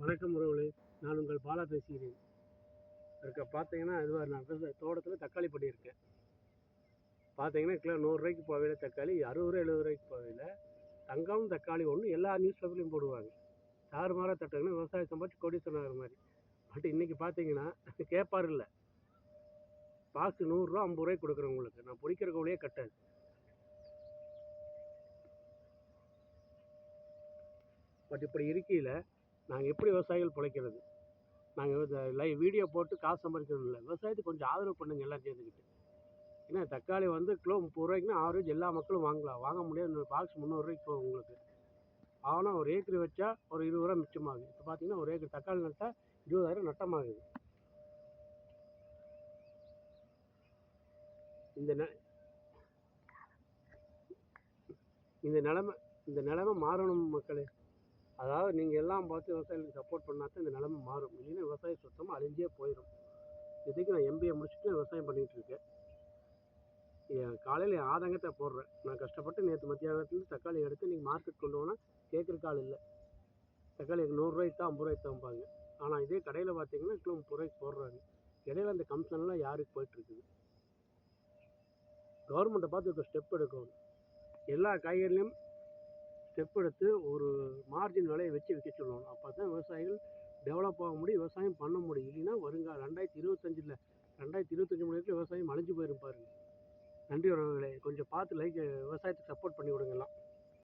வணக்கம் உறவுகளே, நான் உங்கள் பாலா பேசுகிறேன். பார்த்தீங்கன்னா இதுவாக நான் தோட்டத்தில் தக்காளி பண்ணியிருக்கேன். பார்த்தீங்கன்னா கிலோ 100 ரூபாய்க்கு போகல தக்காளி, 60 ரூபா 70 ரூபாய்க்கு போகல. தங்கம் தக்காளி ஒன்று எல்லா நியூஸ் பேப்பர்லையும் போடுவாங்க. தாறுமாறாக தட்டுங்கன்னா விவசாயம் சம்பாதிச்சு கோடீஸ்வரன் ஆகிற மாதிரி. பட் இன்றைக்கி பார்த்தீங்கன்னா கேட்பார் இல்லை, பாக்ஸ் 100 ரூபா 50 ரூபாய்க்கு கொடுக்குறவங்களுக்கு நான் பிடிக்கிற கோழியே கட்டாது. பட் இப்படி இருக்கையில் நாங்கள் எப்படி விவசாயிகள் பிழைக்கிறது? நாங்கள் வீடியோ போட்டு காசு சம்பாதிக்கணும் இல்லை, விவசாயத்துக்கு கொஞ்சம் ஆதரவு பண்ணுங்க எல்லாம் சேர்ந்துக்கிட்டு. ஏன்னா தக்காளி வந்து கிலோ 30 ரூபாய்க்குன்னா ஆவரேஜ் எல்லா மக்களும் வாங்கலாம். வாங்க முடியாது, பாக்ஸ் 300 ரூபாய்க்கு போகும் உங்களுக்கு. ஆனால் ஒரு ஏக்கர் வச்சா ஒரு 20 ரூபா மிச்சமாகுது. இப்போ பார்த்தீங்கன்னா ஒரு ஏக்கர் தக்காளி நட்டால் 20,000 நட்டமாகுது. இந்த நிலைமை மாறணும் மக்களே. அதாவது நீங்கள் எல்லாம் பார்த்து விவசாயிகளுக்கு சப்போர்ட் பண்ணாதான் இந்த நிலைமை மாறும். இல்லைன்னா விவசாயம் சுத்தமாக அழிஞ்சே போயிடும். இதுக்கு நான் MBA முடிச்சுட்டு விவசாயம் பண்ணிகிட்டு இருக்கேன். காலையில் என் ஆதங்கத்தை போடுறேன். நான் கஷ்டப்பட்டு நேற்று மத்தியானத்துலேருந்து தக்காளி எடுத்து இன்றைக்கி மார்க்கெட் கொண்டு போனால் கேட்குறக்கு ஆள் இல்லை. தக்காளி 100 ரூபாய்க்கு தான் 50 ரூபாய்க்கு தான்பாங்க. ஆனால் இதே கடையில் பார்த்தீங்கன்னா கிலோ 30 ரூபாய்க்கு போடுறாங்க. இடையில அந்த கமிஷன்லாம் யாருக்கு போயிட்டுருக்குது? கவர்மெண்ட்டை பார்த்து ஒரு ஸ்டெப் எடுக்கணும். எல்லா காய்கறிலையும் ஸ்டெப் எடுத்து ஒரு மார்ஜின் விலையை வச்சு விற்க சொல்லணும். அப்போ தான் விவசாயிகள் டெவலப் ஆக முடியும், விவசாயம் பண்ண முடியும். இல்லைன்னா வருங்கால 2025 முடியல விவசாயம் அழிஞ்சு போயிரும் பாருங்க. நன்றி உறவுகளே, கொஞ்சம் பார்த்து விவசாயத்துக்கு சப்போர்ட் பண்ணி விடுங்கலாம்.